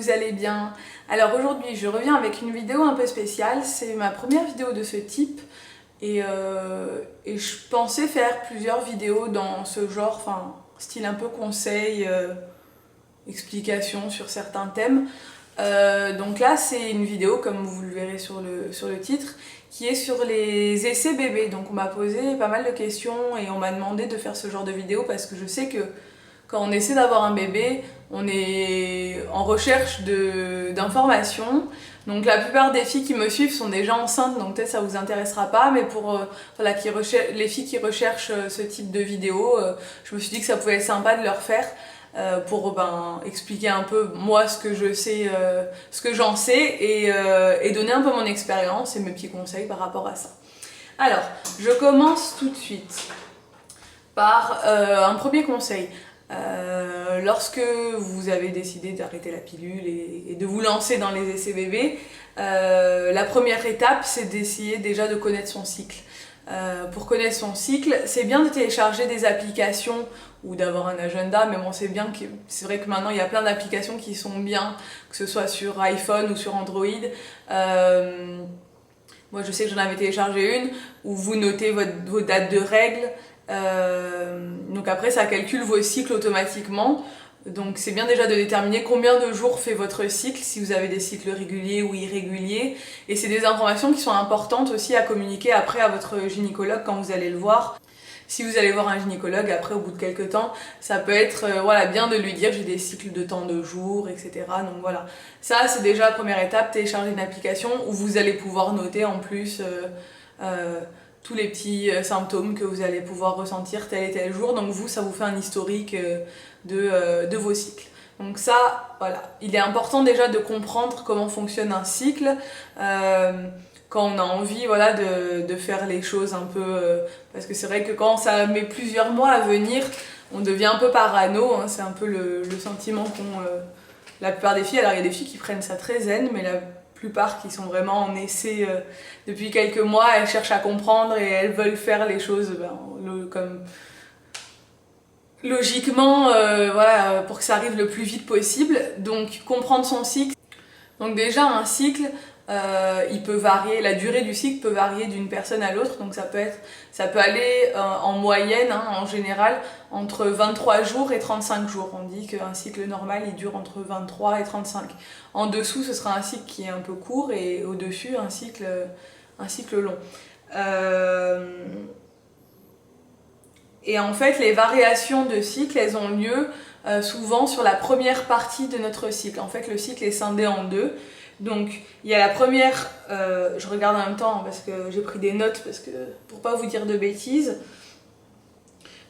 vous allez bien. Alors aujourd'hui je reviens avec une vidéo un peu spéciale, c'est ma première vidéo de ce type et je pensais faire plusieurs vidéos dans ce genre, enfin style un peu conseil, explication sur certains thèmes. Donc là c'est une vidéo comme vous le verrez sur le titre qui est sur les essais bébés. Donc on m'a posé pas mal de questions et on m'a demandé de faire ce genre de vidéo parce que je sais que quand on essaie d'avoir un bébé, on est en recherche d'informations. Donc la plupart des filles qui me suivent sont déjà enceintes, donc peut-être ça vous intéressera pas, mais pour voilà, les filles qui recherchent ce type de vidéo, je me suis dit que ça pouvait être sympa de leur faire pour expliquer un peu moi ce que je sais, ce que j'en sais et donner un peu mon expérience et mes petits conseils par rapport à ça. Alors, je commence tout de suite par un premier conseil. Lorsque vous avez décidé d'arrêter la pilule et de vous lancer dans les essais bébés, la première étape c'est d'essayer déjà de connaître son cycle. Pour connaître son cycle, c'est bien de télécharger des applications ou d'avoir un agenda, mais bon c'est vrai que maintenant il y a plein d'applications qui sont bien, que ce soit sur iPhone ou sur Android. Moi je sais que j'en avais téléchargé une où vous notez vos dates de règles. Donc après ça calcule vos cycles automatiquement, donc c'est bien déjà de déterminer combien de jours fait votre cycle, si vous avez des cycles réguliers ou irréguliers, et c'est des informations qui sont importantes aussi à communiquer après à votre gynécologue quand vous allez le voir. Si vous allez voir un gynécologue après au bout de quelques temps, ça peut être voilà, bien de lui dire j'ai des cycles de temps de jours, etc. Donc voilà, ça c'est déjà la première étape, télécharger une application où vous allez pouvoir noter en plus tous les petits symptômes que vous allez pouvoir ressentir tel et tel jour. Donc vous, ça vous fait un historique de vos cycles. Donc ça, voilà, il est important déjà de comprendre comment fonctionne un cycle quand on a envie voilà, de faire les choses un peu... parce que c'est vrai que quand ça met plusieurs mois à venir, on devient un peu parano, hein, c'est un peu le sentiment qu'ont la plupart des filles. Alors il y a des filles qui prennent ça très zen, mais la plupart qui sont vraiment en essai depuis quelques mois, elles cherchent à comprendre et elles veulent faire les choses comme logiquement, voilà, pour que ça arrive le plus vite possible. Donc comprendre son cycle. Donc déjà un cycle, il peut varier, la durée du cycle peut varier d'une personne à l'autre, donc ça peut aller en moyenne, hein, en général, entre 23 jours et 35 jours. On dit qu'un cycle normal, il dure entre 23 et 35. En dessous, ce sera un cycle qui est un peu court et au-dessus, un cycle long. Et en fait, les variations de cycle, elles ont lieu souvent sur la première partie de notre cycle. En fait, le cycle est scindé en deux. Donc il y a la première, je regarde en même temps parce que j'ai pris des notes pour pas vous dire de bêtises.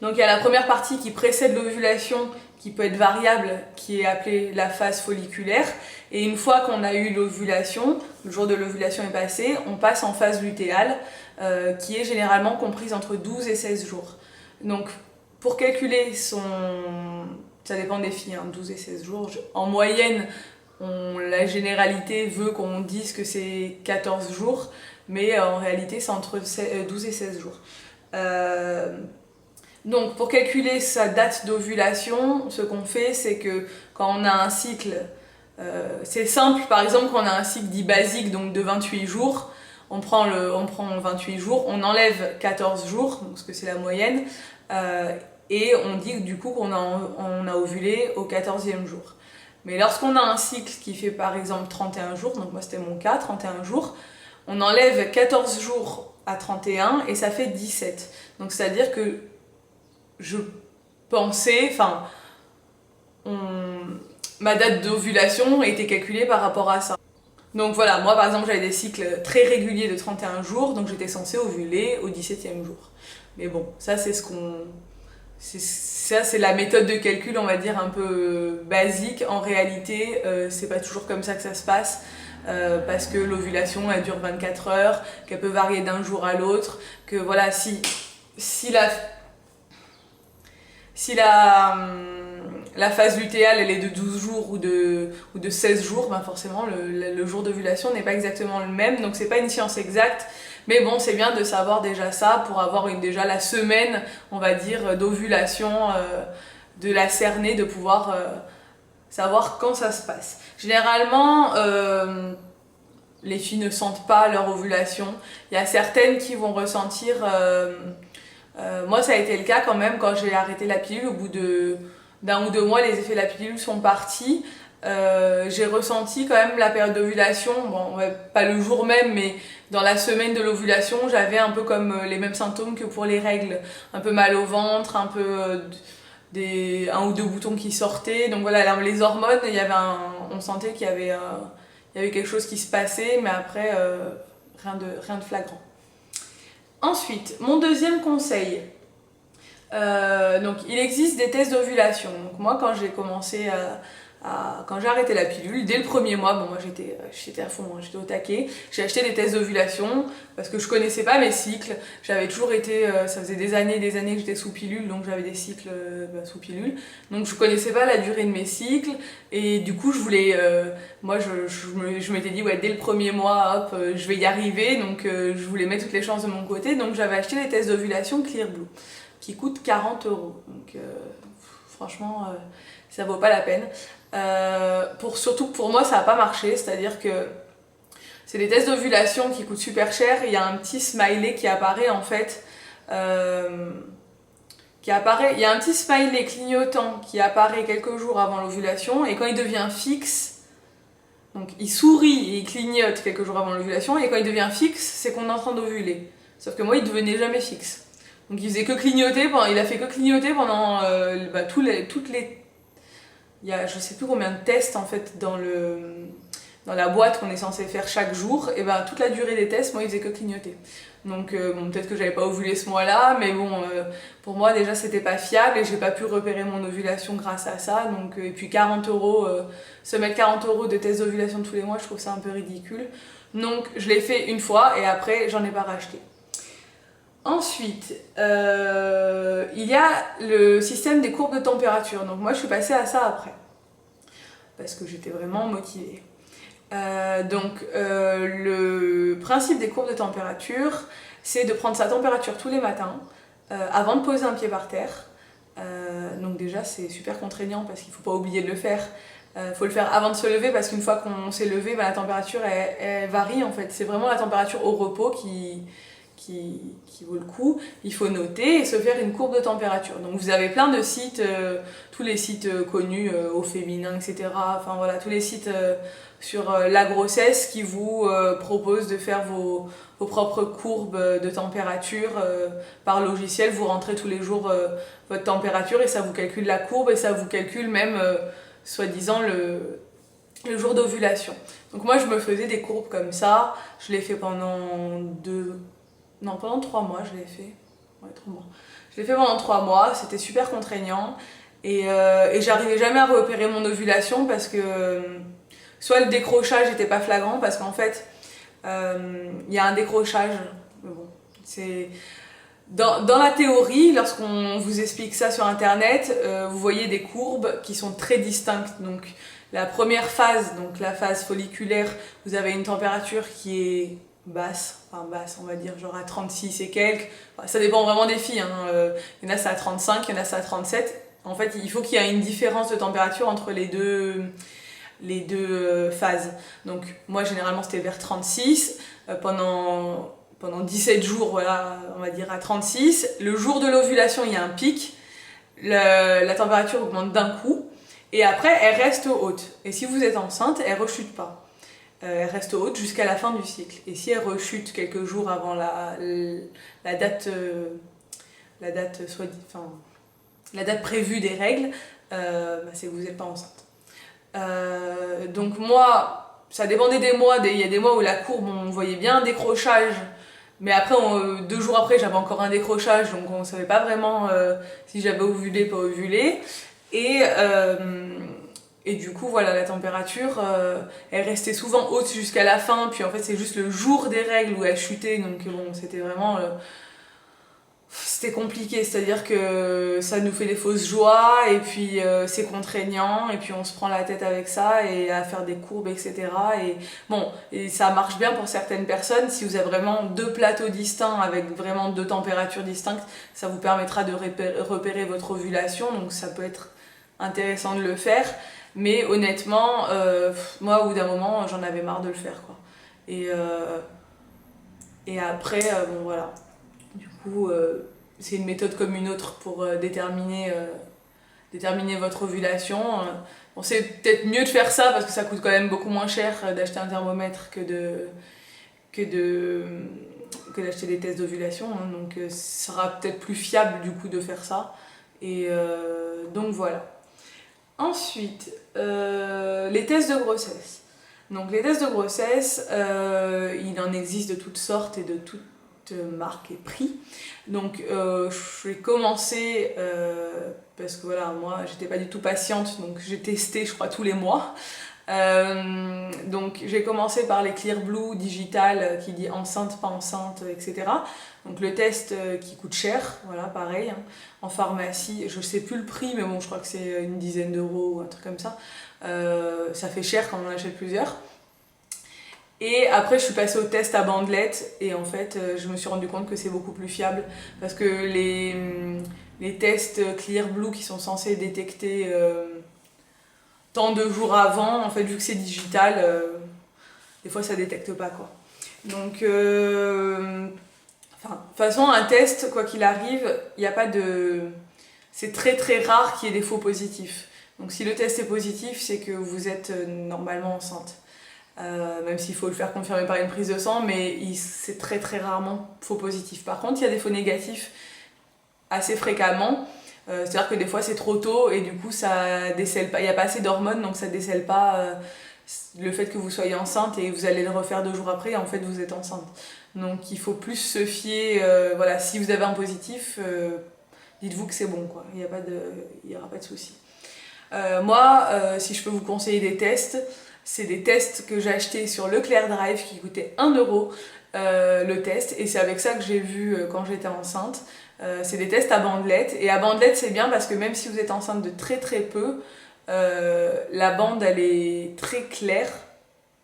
Donc il y a la première partie qui précède l'ovulation, qui peut être variable, qui est appelée la phase folliculaire. Et une fois qu'on a eu l'ovulation, le jour de l'ovulation est passé, on passe en phase lutéale, qui est généralement comprise entre 12 et 16 jours. Donc pour calculer ça dépend des filles, hein, 12 et 16 jours, en moyenne, la généralité veut qu'on dise que c'est 14 jours, mais en réalité c'est entre 12 et 16 jours. Donc pour calculer sa date d'ovulation, ce qu'on fait c'est que quand on a un cycle, c'est simple, par exemple quand on a un cycle dit basique, donc de 28 jours, on prend 28 jours, on enlève 14 jours, donc parce que c'est la moyenne, et on dit du coup qu'on a ovulé au 14e jour. Mais lorsqu'on a un cycle qui fait par exemple 31 jours, donc moi c'était mon cas, 31 jours, on enlève 14 jours à 31 et ça fait 17. Donc c'est à dire que je pensais, ma date d'ovulation a été calculée par rapport à ça. Donc voilà, moi par exemple j'avais des cycles très réguliers de 31 jours, donc j'étais censée ovuler au 17e jour. Mais bon, ça c'est c'est la méthode de calcul, on va dire, un peu basique. En réalité, c'est pas toujours comme ça que ça se passe, parce que l'ovulation, elle dure 24 heures, qu'elle peut varier d'un jour à l'autre, que voilà, si la phase lutéale, elle est de 12 jours ou de 16 jours, ben forcément, le jour d'ovulation n'est pas exactement le même, donc c'est pas une science exacte. Mais bon, c'est bien de savoir déjà ça pour avoir déjà la semaine, on va dire, d'ovulation de la cernée, de pouvoir savoir quand ça se passe. Généralement, les filles ne sentent pas leur ovulation. Il y a certaines qui vont ressentir... moi, ça a été le cas quand même quand j'ai arrêté la pilule. Au bout d'un ou deux mois, les effets de la pilule sont partis. J'ai ressenti quand même la période d'ovulation, bon, ouais, pas le jour même, mais dans la semaine de l'ovulation, j'avais un peu comme les mêmes symptômes que pour les règles. Un peu mal au ventre, un peu un ou deux boutons qui sortaient. Donc voilà, les hormones, on sentait qu'il y avait quelque chose qui se passait, mais après, rien de flagrant. Ensuite, mon deuxième conseil. Donc, il existe des tests d'ovulation. Donc moi, quand j'ai commencé quand j'ai arrêté la pilule, dès le premier mois, bon moi j'étais à fond, hein, j'étais au taquet, j'ai acheté des tests d'ovulation parce que je connaissais pas mes cycles, j'avais toujours été, ça faisait des années que j'étais sous pilule, donc j'avais des cycles sous pilule, donc je connaissais pas la durée de mes cycles, et du coup je voulais, moi je m'étais dit ouais dès le premier mois, hop, je vais y arriver, donc je voulais mettre toutes les chances de mon côté, donc j'avais acheté les tests d'ovulation Clearblue, qui coûtent 40 €, donc franchement ça vaut pas la peine. Surtout que pour moi ça n'a pas marché, c'est-à-dire que c'est des tests d'ovulation qui coûtent super cher, et il y a un petit smiley qui apparaît en fait, il y a un petit smiley clignotant qui apparaît quelques jours avant l'ovulation, et quand il devient fixe, donc il sourit et il clignote quelques jours avant l'ovulation, et quand il devient fixe c'est qu'on est en train d'ovuler, sauf que moi il devenait jamais fixe, donc il faisait que clignoter, il a fait que clignoter pendant il y a je sais plus combien de tests en fait dans la boîte qu'on est censé faire chaque jour, et toute la durée des tests, moi il faisait que clignoter. Donc bon, peut-être que j'avais pas ovulé ce mois-là, mais bon, pour moi déjà c'était pas fiable et j'ai pas pu repérer mon ovulation grâce à ça. Donc, et puis 40 €, se mettre 40 € de tests d'ovulation tous les mois, je trouve ça un peu ridicule. Donc je l'ai fait une fois et après j'en ai pas racheté. Ensuite, il y a le système des courbes de température. Donc moi je suis passée à ça après, parce que j'étais vraiment motivée. Le principe des courbes de température, c'est de prendre sa température tous les matins, avant de poser un pied par terre. Donc déjà c'est super contraignant parce qu'il ne faut pas oublier de le faire. Faut le faire avant de se lever, parce qu'une fois qu'on s'est levé, la température elle varie en fait. C'est vraiment la température au repos qui vaut le coup. Il faut noter et se faire une courbe de température. Donc vous avez plein de sites, tous les sites connus au féminin, etc. Enfin voilà, tous les sites sur la grossesse qui vous proposent de faire vos propres courbes de température par logiciel. Vous rentrez tous les jours votre température et ça vous calcule la courbe, et ça vous calcule même soi-disant le jour d'ovulation. Donc moi je me faisais des courbes comme ça, je l'ai fait pendant 3 mois, je l'ai fait. Ouais, 3 mois. Je l'ai fait pendant 3 mois, c'était super contraignant, et j'arrivais jamais à repérer mon ovulation parce que soit le décrochage n'était pas flagrant, parce qu'en fait il y a un décrochage, mais bon, c'est... Dans la théorie, lorsqu'on vous explique ça sur internet, vous voyez des courbes qui sont très distinctes. Donc la première phase, donc la phase folliculaire, vous avez une température qui est basse on va dire genre à 36 et quelques, enfin, ça dépend vraiment des filles, hein. Il y en a ça à 35, il y en a ça à 37. En fait il faut qu'il y ait une différence de température entre les deux phases. Donc moi généralement c'était vers 36, pendant 17 jours, voilà, on va dire à 36. Le jour de l'ovulation il y a un pic, la température augmente d'un coup, et après elle reste haute, et si vous êtes enceinte elle rechute pas. Elle reste haute jusqu'à la fin du cycle. Et si elle rechute quelques jours avant la date prévue des règles, c'est que vous n'êtes pas enceinte. Donc moi, ça dépendait des mois. Il y a des mois où la courbe, on voyait bien un décrochage, mais après, 2 jours après, j'avais encore un décrochage, donc on ne savait pas vraiment si j'avais ovulé, pas ovulé. Et du coup, voilà, la température, elle restait souvent haute jusqu'à la fin, puis en fait, c'est juste le jour des règles où elle chutait, donc bon, c'était vraiment... c'était compliqué, c'est-à-dire que ça nous fait des fausses joies, et puis c'est contraignant, et puis on se prend la tête avec ça, et à faire des courbes, etc. Et bon, et ça marche bien pour certaines personnes. Si vous avez vraiment 2 plateaux distincts, avec vraiment 2 températures distinctes, ça vous permettra de repérer votre ovulation, donc ça peut être intéressant de le faire. Mais honnêtement, moi au bout d'un moment j'en avais marre de le faire quoi. Et, et après, bon voilà. Du coup, c'est une méthode comme une autre pour déterminer votre ovulation. Bon, c'est peut-être mieux de faire ça parce que ça coûte quand même beaucoup moins cher d'acheter un thermomètre que de que d'acheter des tests d'ovulation, hein. Donc ça sera peut-être plus fiable du coup de faire ça. Et donc voilà. Ensuite, les tests de grossesse. Donc les tests de grossesse, il en existe de toutes sortes et de toutes marques et prix. Donc je vais commencer parce que voilà, moi j'étais pas du tout patiente, donc j'ai testé je crois tous les mois. Donc j'ai commencé par les Clear Blue digital qui dit enceinte, pas enceinte, etc. Donc le test qui coûte cher, voilà pareil, hein, en pharmacie, je sais plus le prix mais bon je crois que c'est une dizaine d'euros ou un truc comme ça. Ça fait cher quand on en achète plusieurs. Et après je suis passée au test à bandelette et en fait je me suis rendu compte que c'est beaucoup plus fiable parce que les tests Clear Blue qui sont censés détecter tant de jours avant, en fait vu que c'est digital, des fois ça détecte pas quoi. Donc enfin, de toute façon un test quoi qu'il arrive, il n'y a pas de... C'est très très rare qu'il y ait des faux positifs. Donc si le test est positif, c'est que vous êtes normalement enceinte. Même s'il faut le faire confirmer par une prise de sang, mais c'est très très rarement faux positif. Par contre, il y a des faux négatifs assez fréquemment. C'est-à-dire que des fois c'est trop tôt et du coup ça décèle pas, il n'y a pas assez d'hormones donc ça décèle pas le fait que vous soyez enceinte et vous allez le refaire 2 jours après et en fait vous êtes enceinte. Donc il faut plus se fier, voilà, si vous avez un positif, dites-vous que c'est bon quoi, il n'y aura pas de souci. Moi, si je peux vous conseiller des tests, c'est des tests que j'ai achetés sur Leclerc Drive qui coûtaient 1 euro le test et c'est avec ça que j'ai vu quand j'étais enceinte. C'est des tests à bandelette et à bandelette c'est bien parce que même si vous êtes enceinte de très très peu, la bande elle est très claire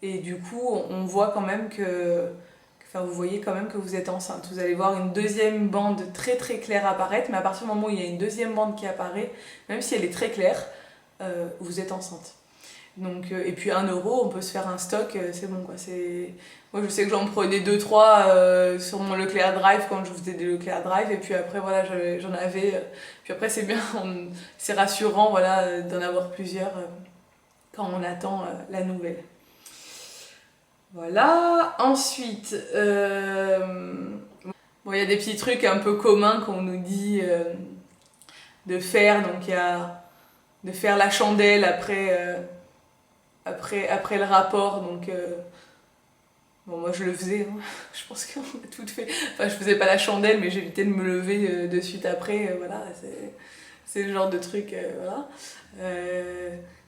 et du coup on voit quand même enfin vous voyez quand même que vous êtes enceinte. Vous allez voir une deuxième bande très très claire apparaître, mais à partir du moment où il y a une deuxième bande qui apparaît, même si elle est très claire, vous êtes enceinte. Donc, et puis 1 euro, on peut se faire un stock, c'est bon quoi. Moi je sais que j'en prenais 2-3 sur mon Leclerc Drive quand je faisais des Leclerc Drive, et puis après voilà, j'en avais. Puis après c'est bien, c'est rassurant voilà, d'en avoir plusieurs quand on attend la nouvelle. Voilà, ensuite, bon, il y a des petits trucs un peu communs qu'on nous dit de faire, donc il y a de faire la chandelle après le rapport, donc bon moi je le faisais, hein. Je pense qu'on a tout fait, enfin je faisais pas la chandelle mais j'évitais de me lever de suite après, voilà, c'est le genre de truc, voilà,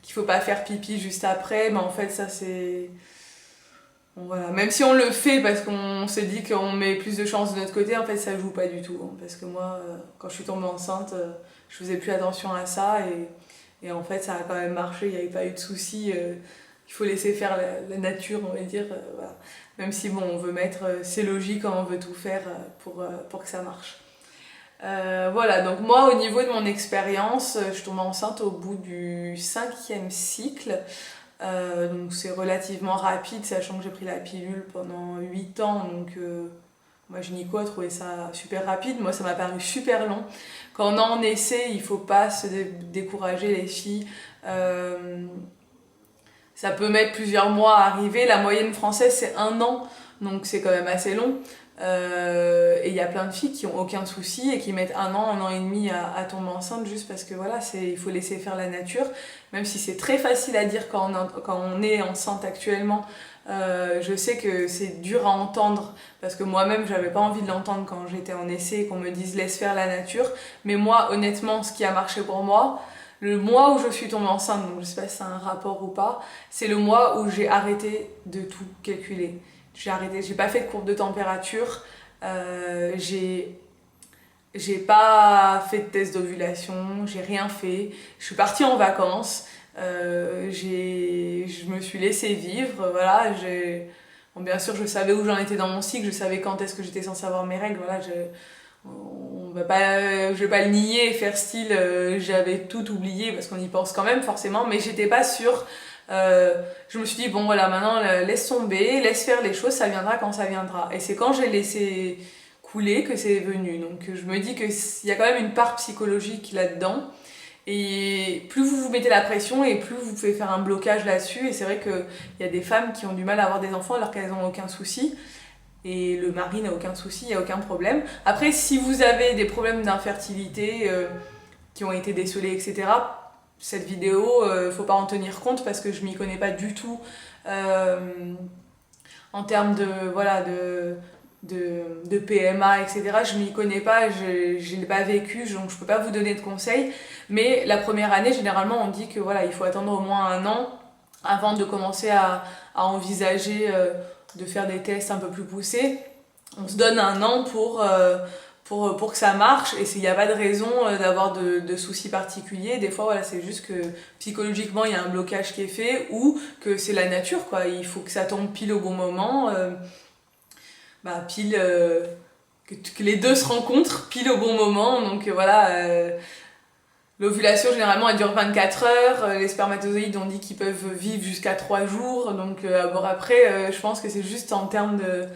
qu'il faut pas faire pipi juste après, mais en fait ça c'est... Bon, voilà. Même si on le fait parce qu'on se dit qu'on met plus de chance de notre côté, en fait ça joue pas du tout, hein, parce que moi quand je suis tombée enceinte, je faisais plus attention à ça et en fait ça a quand même marché, il n'y avait pas eu de soucis. Il faut laisser faire la nature, on va dire, voilà. Même si bon, on veut mettre, c'est logique, hein, on veut tout faire pour que ça marche. Voilà, donc moi au niveau de mon expérience, je suis tombée enceinte au bout du 5e cycle. Donc c'est relativement rapide, sachant que j'ai pris la pilule pendant 8 ans, donc moi gynéco a trouvé ça super rapide, moi ça m'a paru super long. Quand on est en essai, il faut pas se décourager les filles. Ça peut mettre plusieurs mois à arriver, la moyenne française c'est 1 an, donc c'est quand même assez long. Et il y a plein de filles qui ont aucun souci et qui mettent 1 an et demi à tomber enceinte juste parce que voilà, il faut laisser faire la nature. Même si c'est très facile à dire quand on est enceinte actuellement, je sais que c'est dur à entendre parce que moi-même j'avais pas envie de l'entendre quand j'étais en essai et qu'on me dise laisse faire la nature. Mais moi honnêtement, ce qui a marché pour moi, le mois où je suis tombée enceinte, donc je sais pas si c'est un rapport ou pas, c'est le mois où j'ai arrêté de tout calculer. J'ai arrêté, j'ai pas fait de courbe de température, j'ai pas fait de test d'ovulation, j'ai rien fait. Je suis partie en vacances, je me suis laissée vivre, voilà. Bon, bien sûr, je savais où j'en étais dans mon cycle, je savais quand est-ce que j'étais censée avoir mes règles, voilà. je vais pas le nier et faire style j'avais tout oublié parce qu'on y pense quand même forcément, mais j'étais pas sûre. Je me suis dit bon voilà, maintenant laisse tomber, laisse faire les choses, ça viendra quand ça viendra. Et c'est quand j'ai laissé couler que c'est venu. Donc je me dis qu'il y a quand même une part psychologique là-dedans. Et plus vous vous mettez la pression et plus vous pouvez faire un blocage là-dessus. Et c'est vrai qu'il y a des femmes qui ont du mal à avoir des enfants alors qu'elles n'ont aucun souci. Et le mari n'a aucun souci, il n'y a aucun problème. Après, si vous avez des problèmes d'infertilité qui ont été décelés, etc., cette vidéo, faut pas en tenir compte parce que je m'y connais pas du tout en termes de PMA, etc. Je m'y connais pas, je l'ai pas vécu, donc je peux pas vous donner de conseils. Mais la première année, généralement, on dit que voilà, il faut attendre au moins 1 an avant de commencer à envisager de faire des tests un peu plus poussés. On se donne 1 an pour que ça marche, et il n'y a pas de raison d'avoir de soucis particuliers. Des fois, voilà, c'est juste que psychologiquement, il y a un blocage qui est fait, ou que c'est la nature, quoi. Il faut que ça tombe pile au bon moment, que les deux se rencontrent pile au bon moment. Donc voilà, l'ovulation, généralement, elle dure 24 heures. Les spermatozoïdes, on dit qu'ils peuvent vivre jusqu'à 3 jours. Donc bon, après, je pense que c'est juste en termes de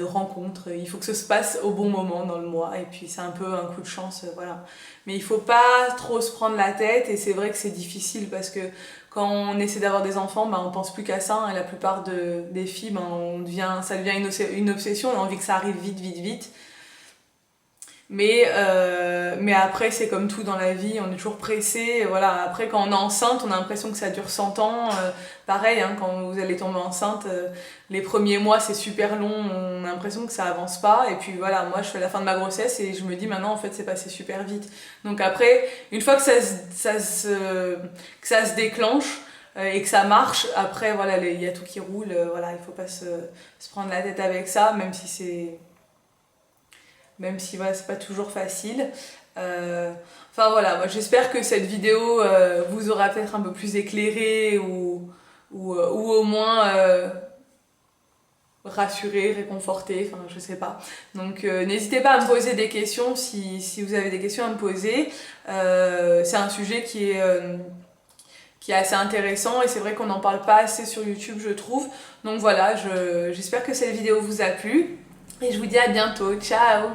rencontre. Il faut que ça se passe au bon moment dans le mois. Et puis, c'est un peu un coup de chance, voilà. Mais il faut pas trop se prendre la tête. Et c'est vrai que c'est difficile parce que quand on essaie d'avoir des enfants, on pense plus qu'à ça. Et la plupart des filles, ça devient une obsession. On a envie que ça arrive vite, vite, vite. Mais après, c'est comme tout dans la vie, on est toujours pressé. Voilà. Après, quand on est enceinte, on a l'impression que ça dure 100 ans. Pareil, hein, quand vous allez tomber enceinte, les premiers mois, c'est super long, on a l'impression que ça avance pas. Et puis voilà, moi, je fais la fin de ma grossesse et je me dis maintenant, en fait, c'est passé super vite. Donc après, une fois que ça se déclenche et que ça marche, après, voilà, il y a tout qui roule. Voilà, il faut pas se prendre la tête avec ça, même si voilà, c'est pas toujours facile. Enfin voilà, moi j'espère que cette vidéo vous aura peut-être un peu plus éclairé ou au moins rassuré, réconforté, enfin je sais pas. Donc n'hésitez pas à me poser des questions si vous avez des questions à me poser. C'est un sujet qui est assez intéressant et c'est vrai qu'on n'en parle pas assez sur YouTube, je trouve. Donc voilà, j'espère que cette vidéo vous a plu et je vous dis à bientôt. Ciao!